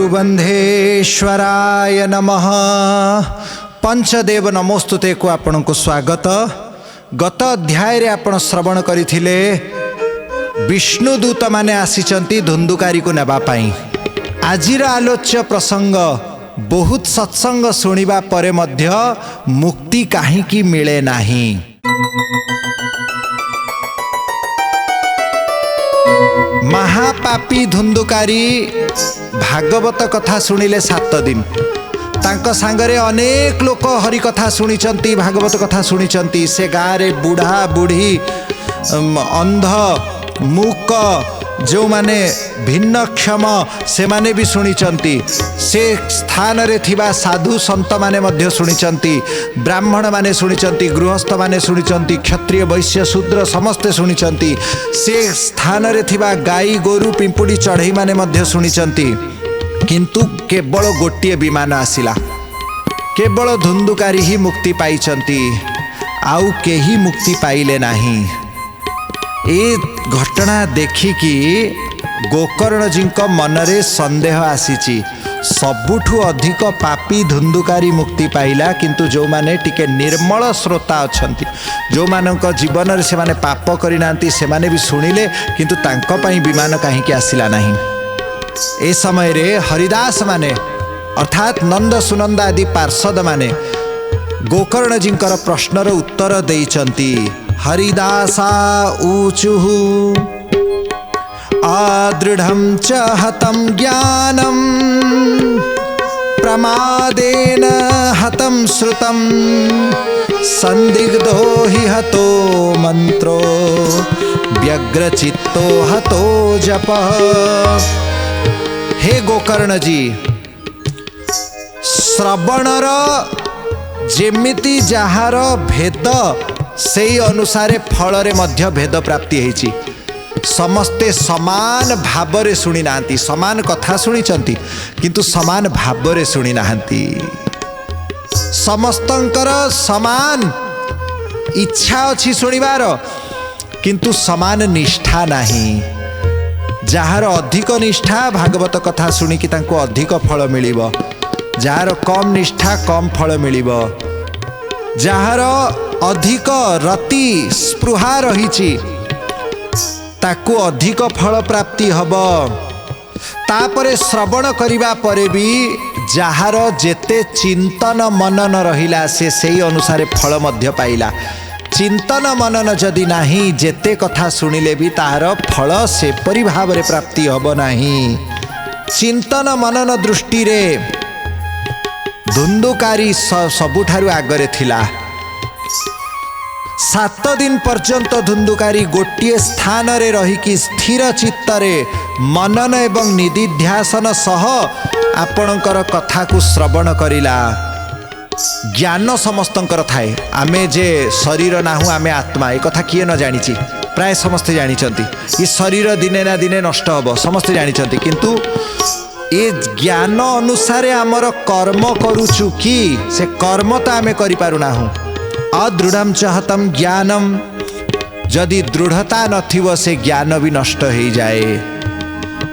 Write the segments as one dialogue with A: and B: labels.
A: रघुबंधेश्वराय नमः। पंचदेव नमोस्तुते को आपण को स्वागत। गत अध्याय रे आपण श्रवण करिथिले विष्णुदूत माने आसीचंती धुंदुकारी को नेबा पाई। आजिर आलोच्य प्रसंग बहुत सत्संग सुनिबा परे मध्य मुक्ति काहींकी मिले नाही। महापापी धुंदुकारी भागवत कथा सुनिले 7 दिन। तांको सांगरे अनेक लोक हरि कथा सुनिचंती, भागवत कथा सुनिचंती। से गाँव रे बुढ़ा बुढ़ी अंध मूक जो माने भिन्नक्षम से माने भी सुनिचंती। से स्थान रे थिबा साधु संत माने मध्य सुनिचंती, ब्राह्मण माने सुनिचंती, गृहस्थ माने सुनिचंती, क्षत्रिय वैश्य शूद्र समस्ते सुनिचंती। से स्थान रे थिबा गाई गोरु पिंपुड़ी चढ़ई माने मध्य सुनिचंती। किंतु केवल गोटे विमान आसिला, केवल धुंदुकारी ही मुक्ति पाइचंती, आउ केही मुक्ति पाइले नाही। ए घटना देखिकी गोकर्ण जी मनरे संदेह आसीची। सबुठु अधिक पापी धुंदुकारी मुक्ति पाइला, किंतु जो माने टिके निर्मल श्रोता अछंती, जो मानक जीवन रे से माने पाप करि नांती, से माने भी सुनिले, किंतु तांको पई विमान काहे कि आसिला नाही। ए समय रे हरिदास माने अर्थात नंद सुनंद आदि पार्षद माने गोकर्ण जी प्रश्नर उत्तर देइचंती। हरिदासा ऊचुहु आदृढ़ं च हतं ज्ञानं प्रमादेन हतं श्रुतं संदिग्धो हि हतो मंत्रो व्यग्रचित्तो हतो जपः। हे गोकर्ण जी, श्रवणर जेमिति जहार भेद से अनुसारे फल रे मध्य भेद प्राप्ति होइछि। समस्ते समान भाव रे सुनी नांती, समान कथा सुनी चंती, किंतु समान भाव रे सुनी नांती। समस्तंकर समान इच्छा अछि सुनिबार, किंतु समान निष्ठा नहीं। जार अधिक निष्ठा भागवत कथा सुनी कि तांको अधिक फल मिलिबो, जार कम निष्ठा कम फल मिलिबो। जार अधिक रति स्पृहा रहिछि ताकू अधिक फल प्राप्ति हब। तापरे श्रवण करिबा परे भी जार जेते चिंतन मनन रहिला, से सेई अनुसारे फल मध्य पाइला। चिंतन मनन जदि नाही, जेते कथा सुनिले भी तार फल से परि भाव रे प्राप्ति हब नाही। चिंतन मनन दृष्टि रे धुंदुकारी सबुठारु आगरे थिला। 7 दिन पर्यंत धुंदुकारी गोटे स्थान रे रहिकी स्थिर चित्तरे मनन एवं निदिध्यासन सह आपणकर कथा को श्रवण करिला। ज्ञान समस्तंकर थाए, आमे जे शरीर नाहु आमे आत्मा, ए कथा किए न जानिछि? प्राय समस्ते जानिछंती। ये शरीर दिने ना दिने नष्ट हब, समस्ते जानिछंती, किंतु ए ज्ञान अनुसारे आमर कर्म करूछु कि से कर्म तो आमे करि पारु नाहु। अदृढ़ं च हतं ज्ञानम, जदि दृढ़ता नथिव से ज्ञान भी नष्ट हो जाए।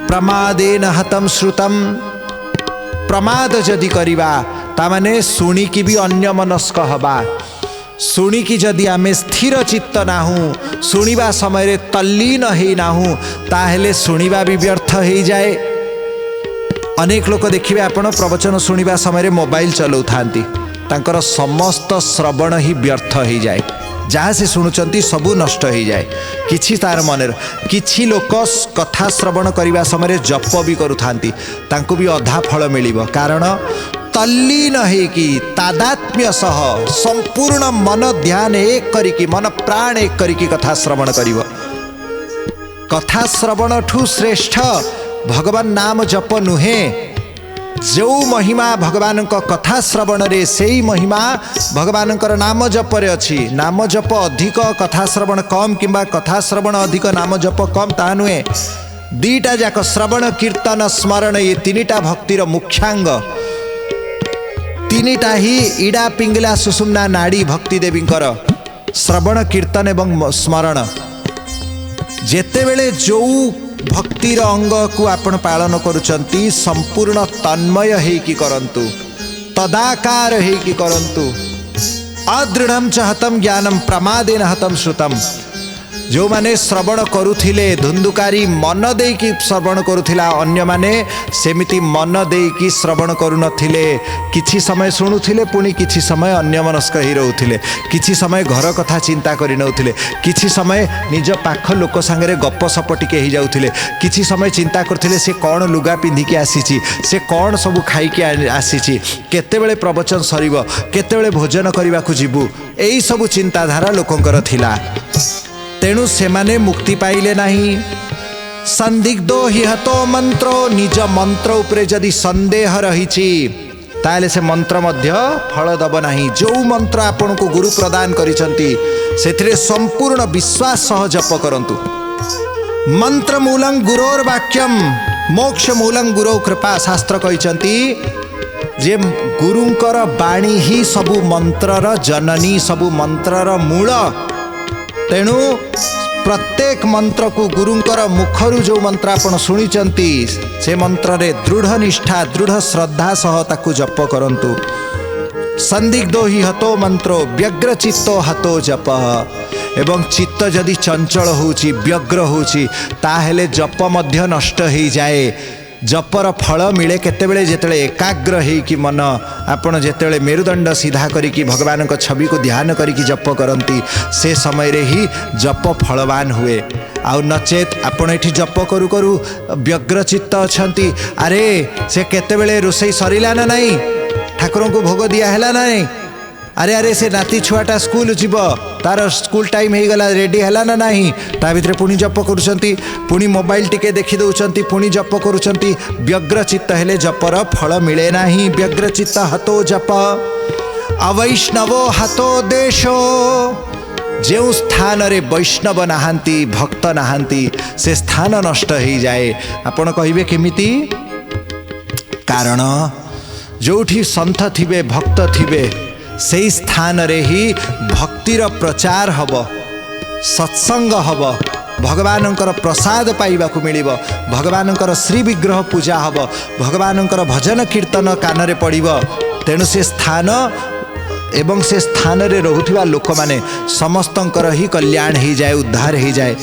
A: प्रमादेन हतं श्रुतम, प्रमाद जदि करिबा तामाने सुनी की भी अन्य मनस्क हबा। सुनी की जदि आमे स्थिर चित्त नाहु, सुनिबा समय रे तल्लीन हेई नाहु, ताहेले सुनिबा भी व्यर्थ हो जाए। अनेक लोक देखिबे आपण प्रवचन सुनिबा समय रे मोबाइल चलाउ थांती, तांकर समस्त श्रवण ही व्यर्थ हो जाए। जहाँ से शुणुचंती सबू नष्ट हो जाए, किछि तार मन। किछि लोक कथा श्रवण करने समय जप भी करुथांती, तांको भी अधा फल मिलिबो। कारण तल्लीन हेकी तादात्म्य सह संपूर्ण मन ध्यान एक करिकी, मन प्राण एक करिकी कथा श्रवण करिबो। कथा श्रवण ठू श्रेष्ठ भगवान नाम जप नुहे। जो महिमा भगवान कथा श्रवण रे, सेई महिमा भगवान नाम जप रे अछि। नाम जप अधिक, कथा श्रवण कम, किंबा कथा श्रवण अधिक नाम जप कम, ता नुहे। दीटा जाक श्रवण कीर्तन स्मरण, ये तीनिटा भक्तिर मुख्यांग। तीनिटा ही इड़ा पिंगला सुषुम्ना नाड़ी भक्ति देवींकर श्रवण कीर्तन एवं स्मरण। जेतेबेले जो भक्तिर अंग को आपण पालन करुचंती संपूर्ण तन्मय हेकी करंतु, तदाकार हेकी करंतु। अदृढ़ च हतम ज्ञानम प्रमादेन हतम श्रुतम। जो माने श्रवण करुथिले धुंदुकारी मन देकी श्रवण करुथिला, अन्य माने सेमिति मन देकी श्रवण करू नथिले। किछि समय शुणुथिले पुणी किछि समय अन्यमनस्क ही रहउथिले, किछि समय घर कथा चिंता करि नउथिले, किछि समय निज पाख लोक संगे गप सपटिके ही जाउथिले, किछि समय चिंता करथिले से कौन लुगा पिंधिके आसीछि, से कौन सबु खाइके आसीछि, केतेबेले प्रवचन सरिब, केतेबेले भोजन करबाकू जिबु, एई सबु चिंताधारा लोकंकर थिला। तेणु सेमाने मुक्ति पाइले नहीं। संदिग्धो हि हतो मंत्रो। निज मंत्र उपरे जदि संदेह रहिछि ताले से मंत्र मध्य फल दब नहीं। जो मंत्र आपन को गुरु प्रदान करिसंती सेथिरे संपूर्ण विश्वास सह जप करंतु। मंत्र मूलं गुरोर वाक्यम मोक्ष मूलं गुरो कृपा। शास्त्र कहिसंती जे गुरुंकर बाणी ही सबु मंत्रर जननी, सबु मंत्रर मूल। तेणु प्रत्येक मंत्र को गुरुंकर मुखरु जो मंत्र आपण शुणिचंती से मंत्र रे दृढ़ निष्ठा दृढ़ श्रद्धा सह ताकू जप करंतु। संदिग्धो हि हतो मंत्रो व्यग्र चित्तो हतो जप। एवं चित्त जदि चंचल होउची व्यग्र होउची ताहेले जप मध्य नष्ट हो जाए। जपर फल मिले केतेबेले जेतेबेले एकाग्र है कि मन आपण जेतेबेले मेरुदंड सीधा करिकी भगवान को छवि को ध्यान करिकी जप करंती से समय रे ही जप फलवान हुए। आउ नचेत आपण एठी जप करू करू व्यग्र चित्त अछंती, अरे से केतेबेले रोसई सरिला ना नहीं, ठाकुर को भोग दिया हैला ना नहीं, अरे अरे से नाती छुआटा स्कूल जीव तार स्कूल टाइम हो गला रेडी हैला ना नहीं, ता भितर पुणी जप करुचंती, पुणी मोबाइल टिके देखि दउचंती, पुणी जप करुचंती। व्यग्र चित्त हेले जपर फल मिले नाही। व्यग्र चित्त हतो जप। अवैष्णवो हतो देशो। जो स्थान रे वैष्णव नहांती भक्त नहांती से स्थान नष्ट हो जाए। आपण कहिबे केमिति? कारण जोठी संत थिबे भक्त थिबे से स्थान रे ही भक्तिर प्रचार हब, सत्संग हब, भगवानंकर प्रसाद पाइबाकू मिलिब, भगवानंकर श्री विग्रह पूजा हब, भगवानंकर भजन कीर्तन कानरे पड़िब। तेणु से स्थान एवं से स्थान रे रहुथिबा लोक माने समस्तंकर ही कल्याण हो जाए, उद्धार हो जाए।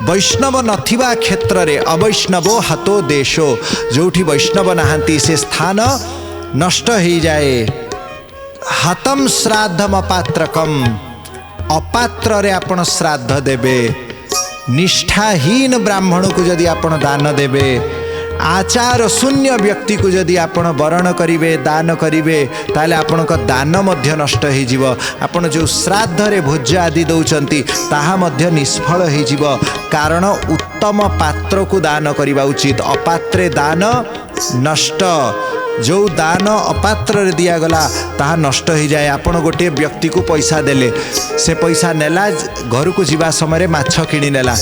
A: वैष्णव नथिबा क्षेत्र रे अवैष्णवो हतो देशो। जोठी वैष्णव नहांती से स्थान नष्ट हो जाए। हतम श्राद्धम अपात्रकम। अपात्र रे आपण श्राद्ध देबे। निष्ठाहीन ब्राह्मण को जदि आपण दान देबे, आचार शून्य व्यक्ति को जदि आपण वरण करिवे दान करिवे ताले आपण को दान मध्य नष्ट हो जिव। आपण जो श्राद्ध रे भोज्य आदि दउचंती ताहा मध्य निष्फल हो जिव। कारण उत्तम पात्र को दान करिबा उचित। अपात्रे दान नष्ट। जो दान अपात्र रे दिया गला ताहा नष्ट हो जाए। आपण गोटे व्यक्ति को पैसा देले, से पैसा नेला घर को जीवा समय माछ किणी नेला,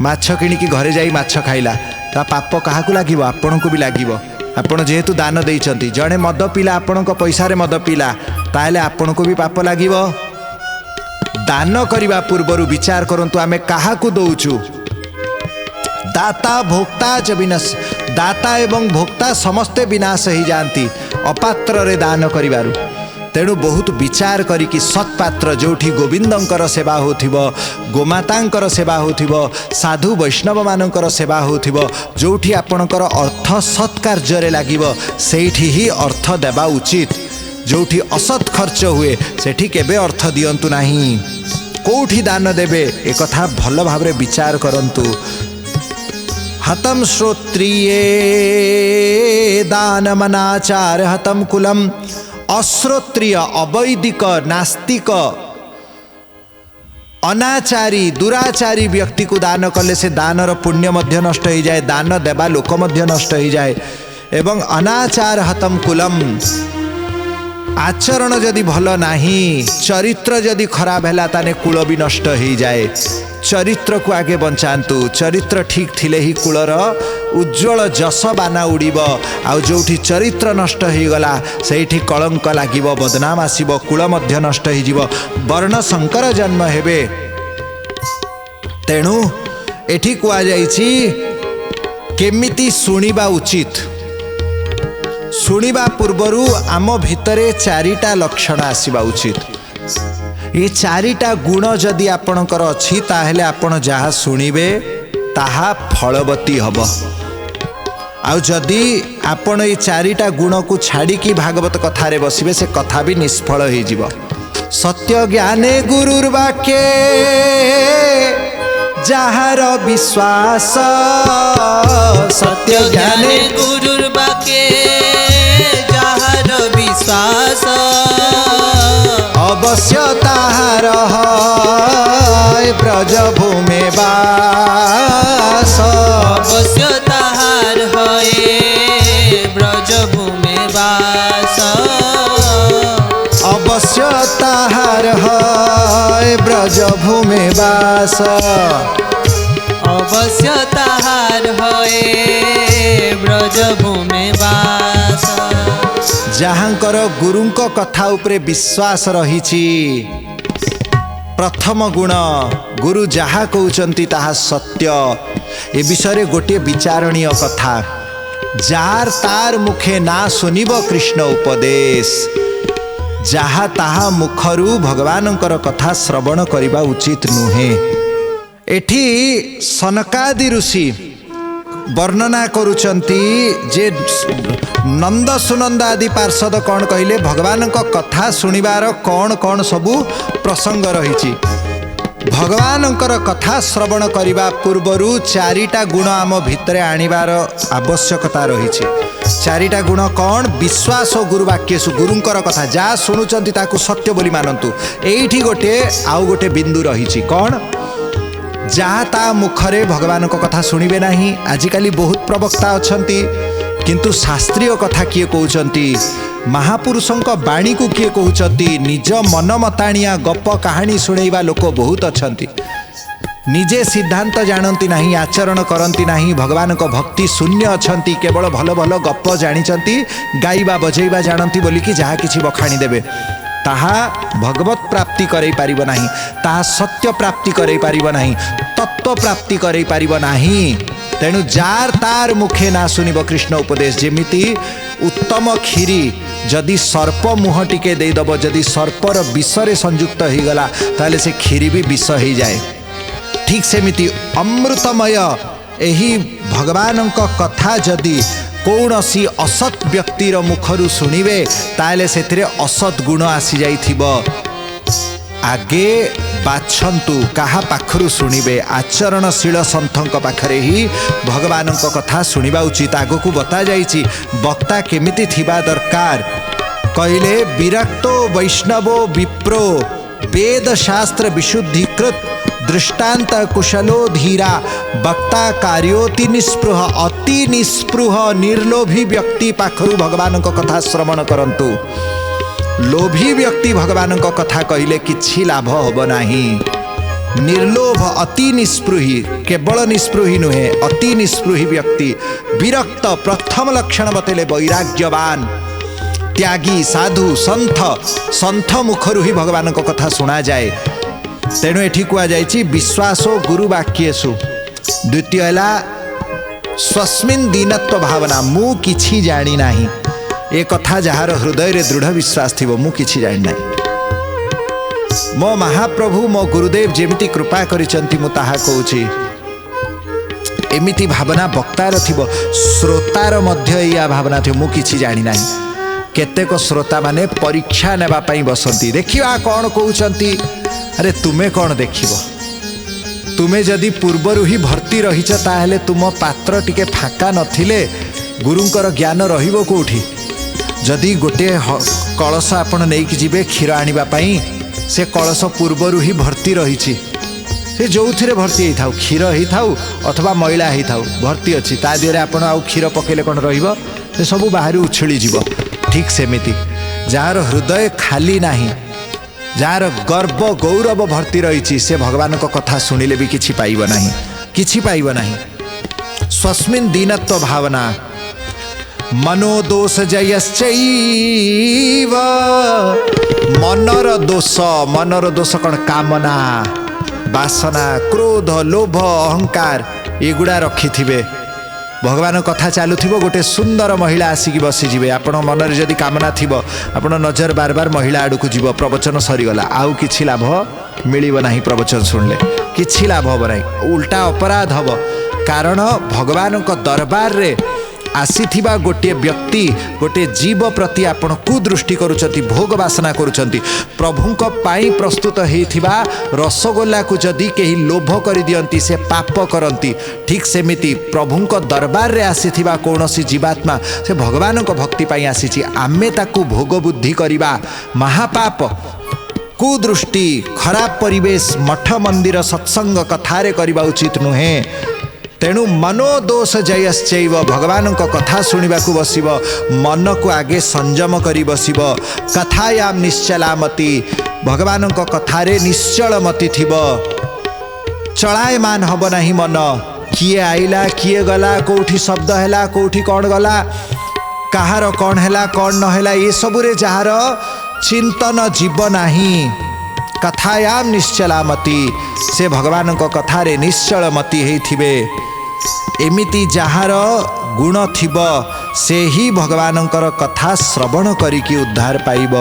A: माछ किणिकी घरे जाई माछ खाइला, ता पाप काहाकू लागिबो? आपण को भी लागिबो। आपण जेहेतु दान देइचंती, जणे मद पीला आपण को पैसा रे मद पीला ताले आपण को भी पाप लागिबो। दान करिबा पूर्वरु विचार करंतु आमे काहाकू दउचु। दाता भोक्ता च विनाश। दाता एवं भोक्ता समस्ते विनाश ही जाती अपात्र रे दान करिबारु। तेणु बहुत विचार करिकी सत्पात्र जोठी गोविंदंकर सेवा होथिबो, गोमातांकर सेवा होथिबो, साधु वैष्णव मानकर सेवा होथिबो, जोठी आपणकर अर्थ सत्कार्य रे लागिबो सेठी ही अर्थ देबा उचित। जोठी असत खर्च हुए सेठी केबे अर्थ दियंतु नाही। कोठी दान देबे ए कथा भल भाबरे विचार करंतु। हतम श्रोत्रिये दानमनाचार हतम कुलम। अश्रोत्रिय अवैदिक नास्तिक अनाचारी दुराचारी व्यक्ति को दान कले से दानर पुण्य मध्य नष्ट हो जाए, दान देवा लोक मध्य नष्ट हो जाए। एवं अनाचार हतम कुलम। आचरण जदि भल नाही, चरित्र जदि खराब है ताने कुल भी नष्ट हो जाए। चरित्र को आगे बंचातु। चरित्र ठीक थिले ही कुलर उज्जवल जस बाना उड़ीब। आउ जोठी चरित्र नष्ट हो गला सेठी कलंक लागिब, बदनाम आसीब, कुल मध्य नष्ट हो जिवो, वर्ण संकर जन्म हेबे। तेणु एठी कुआ जाइछि केमिति सुनिबा उचित। सुनिबा पूर्वरु आम भितरे चारिटा लक्षण आसीबा उचित। ये चारिटा गुण जदि आपणकर अछि ताहेले आपण जहा सुनिबे ताहा फलवती हब। आउ जदि आपण ये चारिटा गुण को छाड़ी की भागवत कथारे बसिबे से कथा भी निष्फल हो जिवो। सत्य ज्ञाने गुरुर्वाक्ये जहार विश्वास।
B: सत्य ज्ञाने गुरुर्वाक्ये जहार विश्वास।
A: अवश्य ताहार है ब्रजभूमि वास।
B: अवश्य ताहार है ब्रजभूमि वास।
A: अवश्य ताहार है ब्रजभूमि वास।
B: अवश्य ताहार है ब्रजभूमि वास।
A: जहाँकर गुरुंक कथा उपरे विश्वास रहिछि। प्रथम गुण गुरु जहा कहउचंती ताहा सत्य। ए विषय गोटे विचारणीय कथा। जार तार मुखे ना सुनिब कृष्ण उपदेश। जहा ताहा मुखरू भगवानंकर कथा श्रवण करिबा उचित नुहे। एठी सनकादि ऋषि वर्णना करुचंती जे नंद सुनंद आदि पार्षद कौन कहले भगवान को कथा सुनिबार कौन कौन सबू प्रसंग रही। भगवान कथा श्रवण करने पूर्वरु चारिटा गुण आम भितर आनिबार आवश्यकता रही। चारिटा गुण कौन? विश्वास और गुरुवाक्यसु। गुरुंकर कथा जहाँ शुणुचंती ताकू सत्य बोली मानतु। एठी गोटे आउ गोटे बिंदु रही। कौन? जहाँ ता मुखरे भगवान को कथा शुणिबे नहीं। आजिकाली बहुत प्रवक्ता अछंती किंतु शास्त्रीय कथा किए कहउचंती, महापुरुषों बाणी को किए कहउचंती, निज मन मताणिया गप कहानी शुणेबा लोक बहुत अछंती। निजे सिद्धांत जानती नहीं, आचरण करती नहीं, भगवान को भक्ति शून्य अछंती। केवल भल भल गप जानिचंती, गाइबा बजेबा जानती बोलिकी जहाँ किछि बखाणी देबे। ताहा भगवत प्राप्ति करई पारिबो नाही, ताहा सत्य प्राप्ति करई पारिबो नाही, तत्व प्राप्ति करई पारिबो नाही। तेणु जार तार मुखे ना सुनिब कृष्ण उपदेश। जेमिति उत्तम खीरी जदि सर्प मुह टिके देदब, जदि सर्पर विषरे संयुक्त हो गला ताले से खीरी भी विष हो जाए। ठीक सेमिति अमृतमय एही भगवान कथा जदि कौनसी असत व्यक्तिर मुखरू शुणिबे ताले सेतिरे असत गुण आसी जाइथिबो। आगे बाछंतु काहा पाखरु शुणिबे। आचरणशील संतों पाखरे ही भगवान कथा शुणिबा उचित। आगो को बता जाइछि वक्ता केमिति थिबा दरकार। कहले विरक्तो वैष्णवो विप्रो वेद शास्त्र विशुद्धिकृत दृष्टांत कुशलो धीरा वक्ता कार्योति निस्पृह। अति निस्पृह निर्लोभी व्यक्ति पाखरु भगवान कथा श्रवण करंतु। लोभी व्यक्ति भगवान कथा कहले किछि लाभ होब नाही। निर्लोभ अति निस्पृही, केवल निस्पृही नुहे अति निस्पृही व्यक्ति। विरक्त प्रथम लक्षण बतेले वैराग्यवान, त्यागी, साधु, संथ मुखरु ही भगवान कथा शुणा जाए। तेणु एठी कुआ जाइछि विश्वासो गुरुवाक्येषु। द्वितीय हैला स्वस्मिन् दीनत्व भावना। मु किछि जानी नाही। ए कथा जार हृदय रे दृढ़ विश्वास थिबो मु किछि जानि नाही। मो महाप्रभु मो गुरुदेव जेमिति कृपा करिसंती मु ताहा कहूछि। एमिति भावना वक्तार थिबो, श्रोतार मध्य या भावना थिबो मु किछि जानि नाही। केतेक श्रोता माने परीक्षा नेबा पई बसंती। देखिबा कोन कहउचंती। अरे तुमे कौन देखिब? तुमे जदि पूर्वरु ही भर्ती रहीच ताहेले तुम पात्र टिके फाका नथिले गुरुंकर ज्ञान रहिबो कोठी? जदि गोटे कलश आपण नेइकी जिबे क्षीर आनिबा पई, से कलश पूर्वरु ही भर्ती रहीछि। से जोउथिरे भर्ती हेइ थाउ, क्षीर हेइ थाउ अथवा मैला हेइ थाउ, भर्ती अछि। ता दिहरे आपण आउ क्षीर पकेले कोन रहिबो? से सब बाहर उछिली जिवो। ठीक सेमिति जार हृदय खाली नाही, जार गर्व गौरव भर्ती रही, से भगवान को कथा शुणिले भी किछि पाइब नाही, किछि पाइब नाही। स्वस्मिन् दीनत्व भावना। मनोदोष जयश्चैव। मनर दोष कौन? कामना, ବାସନା, କ୍ରୋଧ, ଲୋଭ, ଅହଙ୍କାର ଏଗୁଡ଼ା ରଖିଥିବେ। ଭଗବାନ କଥା ଚାଲୁଥିବ, ଗୋଟେ ସୁନ୍ଦର ମହିଳା ଆସିକି ବସିଯିବେ। ଆପଣ ମନରେ ଯଦି କାମନା ଥିବ, ଆପଣ ନଜର ବାରବାର ମହିଳା ଆଡ଼କୁ ଯିବ। ପ୍ରବଚନ ସରିଗଲା, ଆଉ କିଛି ଲାଭ ମିଳିବ ନାହିଁ। ପ୍ରବଚନ ଶୁଣିଲେ କିଛି ଲାଭ ହେବ ନାହିଁ, ଉଲ୍ଟା ଅପରାଧ ହେବ। କାରଣ ଭଗବାନଙ୍କ ଦରବାରରେ ଆସିଥିବା ଗୋଟିଏ ବ୍ୟକ୍ତି, ଗୋଟିଏ ଜୀବ ପ୍ରତି ଆପଣ କୁଦୃଷ୍ଟି କରୁଛନ୍ତି, ଭୋଗ ବାସନା କରୁଛନ୍ତି। ପ୍ରଭୁଙ୍କ ପାଇଁ ପ୍ରସ୍ତୁତ ହେଇଥିବା ରସଗୋଲାକୁ ଯଦି କେହି ଲୋଭ କରିଦିଅନ୍ତି, ସେ ପାପ କରନ୍ତି। ଠିକ୍ ସେମିତି ପ୍ରଭୁଙ୍କ ଦରବାରରେ ଆସିଥିବା କୌଣସି ଜୀବାତ୍ମା ସେ ଭଗବାନଙ୍କ ଭକ୍ତି ପାଇଁ ଆସିଛି, ଆମେ ତାକୁ ଭୋଗ ବୁଦ୍ଧି କରିବା ମହାପାପ। କୁଦୃଷ୍ଟି, ଖରାପ ପରିବେଶ, ମଠ ମନ୍ଦିର ସତ୍ସଙ୍ଗ କଥାରେ କରିବା ଉଚିତ ନୁହେଁ। ତେଣୁ ମନୋଦୋଷ ଜୟଶ୍ଚୈବ, ଭଗବାନଙ୍କ କଥା ଶୁଣିବାକୁ ବସିବ, ମନକୁ ଆଗେ ସଂଯମ କରି ବସିବ। କଥାୟାମ୍ ନିଶ୍ଚଲାମତି, ଭଗବାନଙ୍କ କଥାରେ ନିଶ୍ଚଳ ମତି ଥିବ। ଚଳାୟମାନ ହେବ ନାହିଁ ମନ। କିଏ ଆଇଲା, କିଏ ଗଲା, କେଉଁଠି ଶବ୍ଦ ହେଲା, କେଉଁଠି କ'ଣ ଗଲା, କାହାର କ'ଣ ହେଲା, କ'ଣ ନହେଲା, ଏସବୁରେ ଯାହାର ଚିନ୍ତନ ଯିବ ନାହିଁ। କଥାୟାମ୍ ନିଶ୍ଚଲାମତି, ସେ ଭଗବାନଙ୍କ କଥାରେ ନିଶ୍ଚଳ ମତି ହେଇଥିବେ। ଏମିତି ଯାହାର ଗୁଣ ଥିବ, ସେ ହିଁ ଭଗବାନଙ୍କର କଥା ଶ୍ରବଣ କରିକି ଉଦ୍ଧାର ପାଇବ।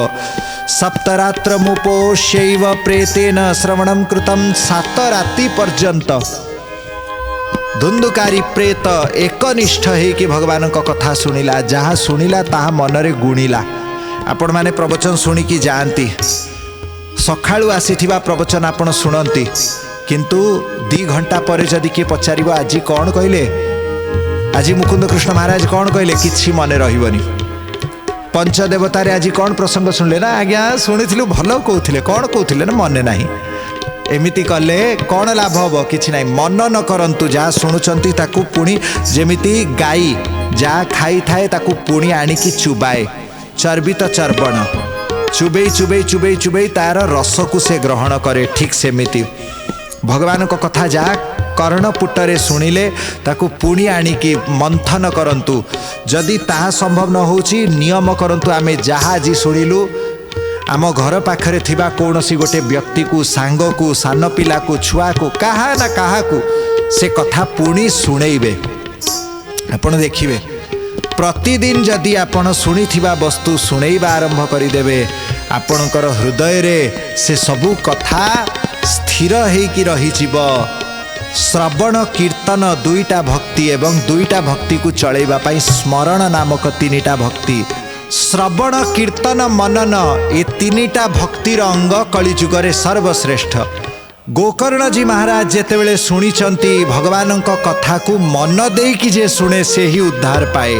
A: ସପ୍ତରାତ୍ର ମୁପୋଷ୍ୟୈବ ପ୍ରେତେନ ଶ୍ରବଣଂ କୃତଂ, 7 ରାତି ପର୍ଯ୍ୟନ୍ତ ଧୁନ୍ଦୁକାରୀ ପ୍ରେତ ଏକନିଷ୍ଠ ହେଇକି ଭଗବାନଙ୍କ କଥା ଶୁଣିଲା। ଯାହା ଶୁଣିଲା ତାହା ମନରେ ଗୁଣିଲା। ଆପଣମାନେ ପ୍ରବଚନ ଶୁଣିକି ଯାଆନ୍ତି, ସକାଳୁ ଆସିଥିବା ପ୍ରବଚନ ଆପଣ ଶୁଣନ୍ତି, କିନ୍ତୁ 2 ଘଣ୍ଟା ପରେ ଯଦି କିଏ ପଚାରିବ ଆଜି କ'ଣ କହିଲେ, ଆଜି ମୁକୁନ୍ଦ କୃଷ୍ଣ ମହାରାଜ କ'ଣ କହିଲେ, କିଛି ମନେ ରହିବନି। ପଞ୍ଚଦେବତାରେ ଆଜି କ'ଣ ପ୍ରସଙ୍ଗ ଶୁଣିଲେ, ନା ଆଜ୍ଞା ଶୁଣିଥିଲୁ, ଭଲ କହୁଥିଲେ, କ'ଣ କହୁଥିଲେ ନା ମନେ ନାହିଁ। ଏମିତି କଲେ କ'ଣ ଲାଭ ହେବ? କିଛି ନାହିଁ। ମନ ନ କରନ୍ତୁ, ଯାହା ଶୁଣୁଛନ୍ତି ତାକୁ ପୁଣି, ଯେମିତି ଗାଈ ଯାହା ଖାଇଥାଏ ତାକୁ ପୁଣି ଆଣିକି ଚୁବାଏ, ଚର୍ବିତ ଚର୍ବଣ, ଚୁବେଇ ଚୁବେଇ ଚୁବେଇ ଚୁବେଇ ତାର ରସକୁ ସେ ଗ୍ରହଣ କରେ। ଠିକ୍ ସେମିତି ଭଗବାନଙ୍କ କଥା ଯାହା କର୍ଣ୍ଣପୁଟରେ ଶୁଣିଲେ ତାକୁ ପୁଣି ଆଣିକି ମନ୍ଥନ କରନ୍ତୁ। ଯଦି ତାହା ସମ୍ଭବ ନ ହେଉଛି, ନିୟମ କରନ୍ତୁ, ଆମେ ଯାହା ଆଜି ଶୁଣିଲୁ ଆମ ଘର ପାଖରେ ଥିବା କୌଣସି ଗୋଟେ ବ୍ୟକ୍ତିକୁ, ସାଙ୍ଗକୁ, ସାନ ପିଲାକୁ, ଛୁଆକୁ, କାହା ନା କାହାକୁ ସେ କଥା ପୁଣି ଶୁଣେଇବେ। ଆପଣ ଦେଖିବେ, ପ୍ରତିଦିନ ଯଦି ଆପଣ ଶୁଣିଥିବା ବସ୍ତୁ ଶୁଣେଇବା ଆରମ୍ଭ କରିଦେବେ, ଆପଣଙ୍କର ହୃଦୟରେ ସେ ସବୁ କଥା ସ୍ଥିର ହେଇକି ରହିଯିବ। ଶ୍ରବଣ କୀର୍ତ୍ତନ 2ଟା ଭକ୍ତି, ଏବଂ 2ଟା ଭକ୍ତିକୁ ଚଳେଇବା ପାଇଁ ସ୍ମରଣ ନାମକ 3ଟା ଭକ୍ତି। ଶ୍ରବଣ କୀର୍ତ୍ତନ ମନନ, ଏ 3ଟା ଭକ୍ତିର ଅଙ୍ଗ କଳିଯୁଗରେ ସର୍ବଶ୍ରେଷ୍ଠ। ଗୋକର୍ଣ୍ଣଜୀ ମହାରାଜ ଯେତେବେଳେ ଶୁଣିଛନ୍ତି ଭଗବାନଙ୍କ କଥାକୁ ମନ ଦେଇକି ଯେ ଶୁଣେ ସେ ହିଁ ଉଦ୍ଧାର ପାଏ।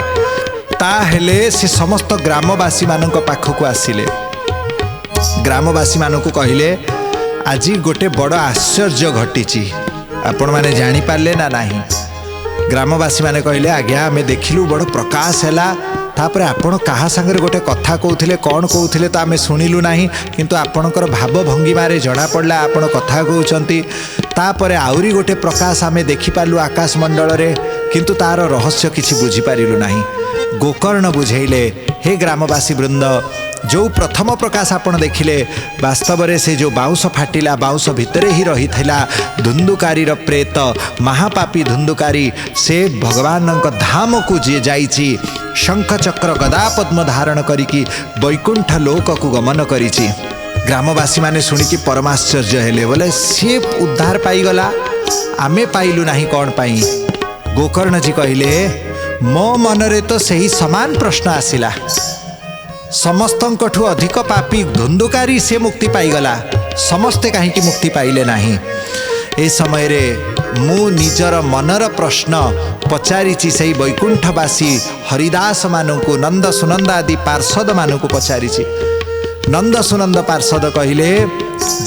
A: ତାହେଲେ ସେ ସମସ୍ତ ଗ୍ରାମବାସୀମାନଙ୍କ ପାଖକୁ ଆସିଲେ, ଗ୍ରାମବାସୀମାନଙ୍କୁ କହିଲେ ଆଜି ଗୋଟେ ବଡ଼ ଆଶ୍ଚର୍ଯ୍ୟ ଘଟିଛି, ଆପଣମାନେ ଜାଣିପାରିଲେ ନା ନାହିଁ? ଗ୍ରାମବାସୀମାନେ କହିଲେ ଆଜ୍ଞା ଆମେ ଦେଖିଲୁ, ବଡ଼ ପ୍ରକାଶ ହେଲା। ତାପରେ ଆପଣ କାହା ସାଙ୍ଗରେ ଗୋଟେ କଥା କହୁଥିଲେ, କ'ଣ କହୁଥିଲେ ତ ଆମେ ଶୁଣିଲୁ ନାହିଁ, କିନ୍ତୁ ଆପଣଙ୍କର ଭାବଭଙ୍ଗିମାରେ ଜଣାପଡ଼ିଲା ଆପଣ କଥା କହୁଛନ୍ତି। ତାପରେ ଆହୁରି ଗୋଟେ ପ୍ରକାଶ ଆମେ ଦେଖିପାରିଲୁ ଆକାଶମଣ୍ଡଳରେ, କିନ୍ତୁ ତାର ରହସ୍ୟ କିଛି ବୁଝିପାରିଲୁ ନାହିଁ। ଗୋକର୍ଣ୍ଣ ବୁଝେଇଲେ, ହେ ଗ୍ରାମବାସୀ ବୃନ୍ଦ, ଯେଉଁ ପ୍ରଥମ ପ୍ରକାଶ ଆପଣ ଦେଖିଲେ, ବାସ୍ତବରେ ସେ ଯେଉଁ ବାଉଁଶ ଫାଟିଲା, ବାଉଁଶ ଭିତରେ ହିଁ ରହିଥିଲା ଧୁନ୍ଦୁକାରୀର ପ୍ରେତ, ମହାପାପୀ ଧୁନ୍ଦୁକାରୀ। ସେ ଭଗବାନଙ୍କ ଧାମକୁ ଯିଏ ଯାଇଛି, ଶଙ୍ଖ ଚକ୍ର ଗଦା ପଦ୍ମ ଧାରଣ କରିକି ବୈକୁଣ୍ଠ ଲୋକକୁ ଗମନ କରିଛି। ଗ୍ରାମବାସୀମାନେ ଶୁଣିକି ପରମାଶ୍ଚର୍ଯ୍ୟ ହେଲେ, ବୋଲେ ସିଏ ଉଦ୍ଧାର ପାଇଗଲା, ଆମେ ପାଇଲୁ ନାହିଁ କ'ଣ ପାଇଁ? ଗୋକର୍ଣ୍ଣଜୀ କହିଲେ, ମୋ ମନରେ ତ ସେହି ସମାନ ପ୍ରଶ୍ନ ଆସିଲା। ସମସ୍ତଙ୍କଠୁ ଅଧିକ ପାପୀ ଧୁନ୍ଦୁକାରୀ ସେ ମୁକ୍ତି ପାଇଗଲା, ସମସ୍ତେ କାହିଁକି ମୁକ୍ତି ପାଇଲେ ନାହିଁ? ଏ ସମୟରେ ମୁଁ ନିଜର ମନର ପ୍ରଶ୍ନ ପଚାରିଛି ସେଇ ବୈକୁଣ୍ଠବାସୀ ହରିଦାସମାନଙ୍କୁ, ନନ୍ଦ ସୁନନ୍ଦ ଆଦି ପାର୍ଷଦମାନଙ୍କୁ ପଚାରିଛି। ନନ୍ଦ ସୁନନ୍ଦ ପାର୍ଷଦ କହିଲେ,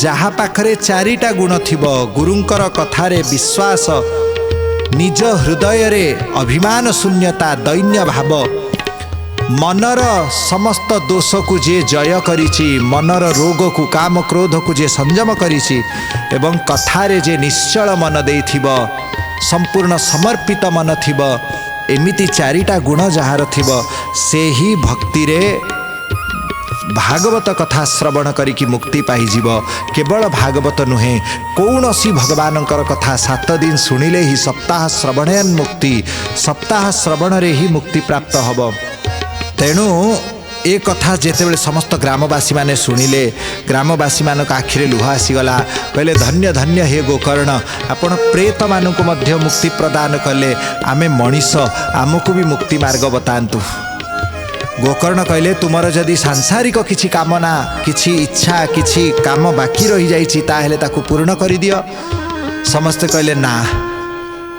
A: ଯାହା ପାଖରେ 4ଟା ଗୁଣ ଥିବ, ଗୁରୁଙ୍କର କଥାରେ ବିଶ୍ୱାସ, ନିଜ ହୃଦୟରେ ଅଭିମାନ ଶୂନ୍ୟତା, ଦୈନ୍ୟ ଭାବ, ମନର ସମସ୍ତ ଦୋଷକୁ ଯିଏ ଜୟ କରିଛି, ମନର ରୋଗକୁ, କାମ କ୍ରୋଧକୁ ଯିଏ ସଂଯମ କରିଛି, ଏବଂ କଥାରେ ଯେ ନିଶ୍ଚଳ ମନ ଦେଇଥିବ, ସମ୍ପୂର୍ଣ୍ଣ ସମର୍ପିତ ମନ ଥିବ, ଏମିତି 4ଟା ଗୁଣ ଯାହାର ଥିବ, ସେହି ଭକ୍ତିରେ भागवत कथा श्रवण करिकी मुक्ति पाइजिब। केवल भागवत नुहे कौनसी भगवानंकर कथा 7 दिन शुणिले ही सप्ताह श्रवणयन मुक्ति, सप्ताह श्रवण रे ही मुक्ति प्राप्त हब। तेणु ए कथा जेतेबेले समस्त ग्रामवासी माने शुणिले, ग्रामवासी मानक आखिरे लुह आसीगला। कहले धन्य धन्य हे गोकर्ण, आपण प्रेत मानक मध्य मुक्ति प्रदान कले, आमे मनीष आमको भी मुक्ति मार्ग बतांतु। गोकर्ण कहले तुमर जदि सांसारिक किछि कामना, किछि इच्छा, किछि काम बाकी रही जाइछि ताहेले ताकू पूर्ण करि दियो। समस्ते कहले ना,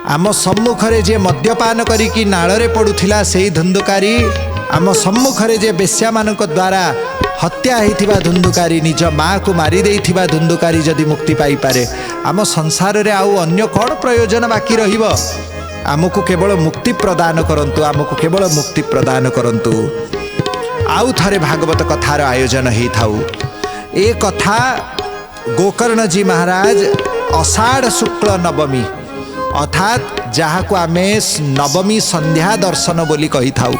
A: आम सम्मुखरे जे मद्यपान करिकी नाଳରେ पडुथिला सेही धुंदुकारी, आम सम्मुखरे जे बेश्या मानक द्वारा हत्या होइथिबा धुंदुकारी, निज माँ को मारी देइथिबा धुंदुकारी जदि मुक्ति पाई पारे, आम संसार रे आउ अन्य कौन प्रयोजन बाकी रहिबो? आमको केवल मुक्ति प्रदान करंतु, आमको केवल मुक्ति प्रदान करंतु। आउ थरे भागवत कथार आयोजन हेइ थाउ। ए कथा गोकर्ण जी महाराज आषाढ़ शुक्ल नवमी अर्थात जहाँ को आमे नवमी संध्या दर्शन बोली कही थाउ,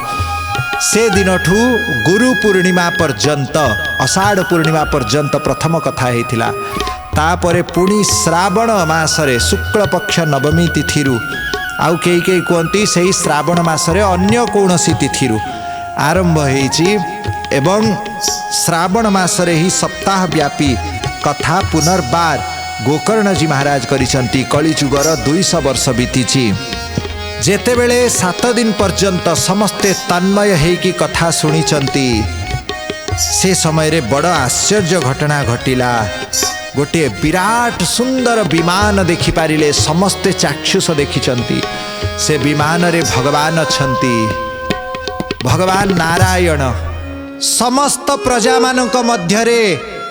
A: से दिनठू गुरु पूर्णिमा पर्यंत, आषाढ़ पूर्णिमा पर्यंत प्रथम कथा हेइथिला। तापरे पुणी श्रावण मासरे शुक्ल पक्ष नवमी तिथिरु, आउ केही केही कहती से श्रावण मासरे अन्य कौनसी तिथिरु आरंभ हेइछि एवं श्रावण मासरे ही सप्ताह व्यापी कथा पुनर्बार गोकर्ण जी महाराज करिसंती। कलिजुगर 200 वर्ष बीतीछि। जेतेबेले 7 दिन पर्यंत समस्ते तन्मय हेइकी कथा शुणिचंती, से समय रे बड़ आश्चर्य घटना घटिला। गोटे विराट सुंदर विमान देखि पारिले, समस्ते चाक्षुष देखिचंती। से विमान रे भगवान अछंती, भगवान नारायण समस्त प्रजा मानक मध्यरे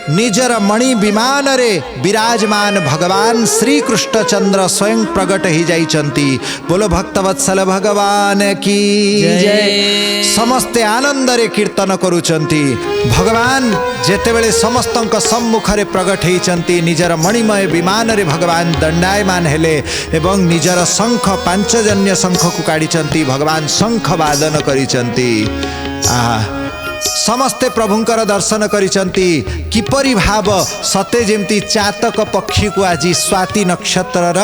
A: निजर मणि विमान रे विराजमान भगवान श्री कृष्णचंद्र स्वयं प्रकट ही जाइचंती। बोलो भक्तवत्सल भगवान की जय। समस्ते आनंद रे कीर्तन करुचंती। भगवान जेतेबेले समस्तंक सम्मुख रे प्रकट होइचंती, निजर मणिमय विमान रे भगवान दंडायमान हेले एवं निजर शंख पांचजन्य शंख को काढ़िचंती। भगवान शंख वादन करिचंती। समस्ते प्रभुंकर दर्शन करिचंती। किपरि भाव सते जेमती चातक पक्षी को आज स्वाति नक्षत्रर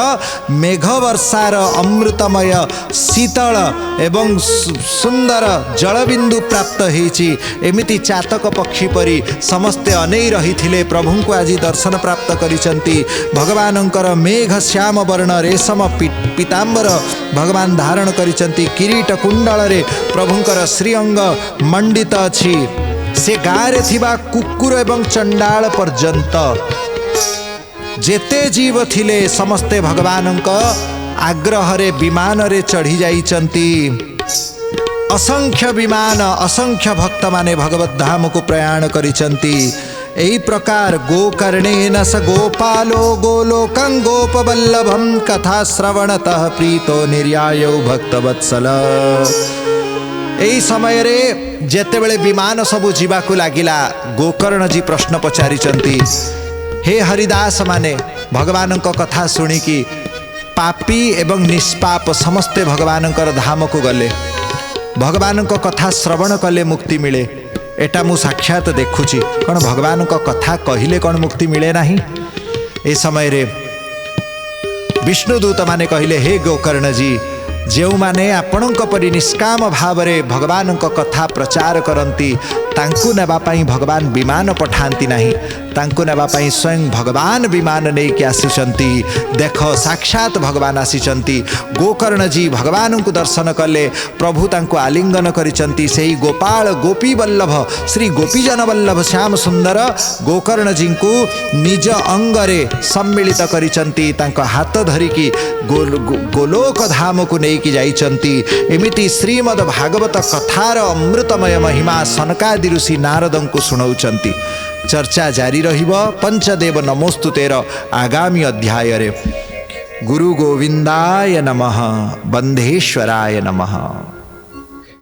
A: मेघ वर्षार अमृतमय शीतल एवं सुंदर जलबिंदु प्राप्त होइछि, एमिति चातक पक्षी परि समस्ते अनै रहिथिले। प्रभु को आज दर्शन प्राप्त करिचंती। भगवानंकर मेघ श्याम वर्ण रेशम पीतांबर भगवान धारण करिचंती। किरीट कुंडल रे प्रभुंकर श्रीअंग मंडित अछि। से गारे थिबा कुकुर एवं चंडाल पर्यंत जेते जीव थिले समस्ते भगवानंक आग्रह रे विमान रे चढ़ी जाइचंती। असंख्य विमान असंख्य भक्त माने भगवत धाम को प्रयाण करिचंती। एही प्रकार गोकर्णेन स गोपालो गोलोकं गोपवल्लभं कथा श्रवणतः प्रीतो निर्यायो भक्तवत्सल। एही समय रे जेतेबेले विमान सबु जीवाकू लागिला, गोकर्ण जी प्रश्न पचारिचंती। हे हरिदास माने भगवानंक कथा शुणिकी पापी एवं निष्पाप समस्ते भगवानंकर धाम को गले, भगवानंक कथा श्रवण कले मुक्ति मिले। एटा मु साक्षात देखुची। कौन भगवानंक कथा कहिले कौन मुक्ति मिले नाही? ए समय रे विष्णुदूत माने कहिले, हे गोकर्ण जी, जो माने आपणक परि निष्काम भाव रे भगवानक कथा प्रचार करती, तांकु नेबा पई भगवान विमान पठांती नाही, तांकु नेबा पई स्वयं भगवान विमान नहीं कि आसिचंती। देख साक्षात भगवान आसिचंती। गोकर्ण जी भगवान को दर्शन कले। प्रभु तांकु आलिंगन करिचंती। सेही गोपाल गोपी वल्लभ श्री गोपीजन वल्लभ श्याम सुंदर गोकर्ण जी को निज अंगरे सम्मिलित करिचंती। तांको हाथ धरिकी गोलोक धाम को नहीं कि जाइचंती। एमिति श्रीमद् भागवत कथार अमृतमय महिमा सनकादि ऋषि नारदं को सुनाउचंती। चर्चा जारी रहिब पंचदेव नमोस्तुतेर आगामी अध्याय रे। गुरु गोविंदाय नमः, बंधेश्वराय नमः।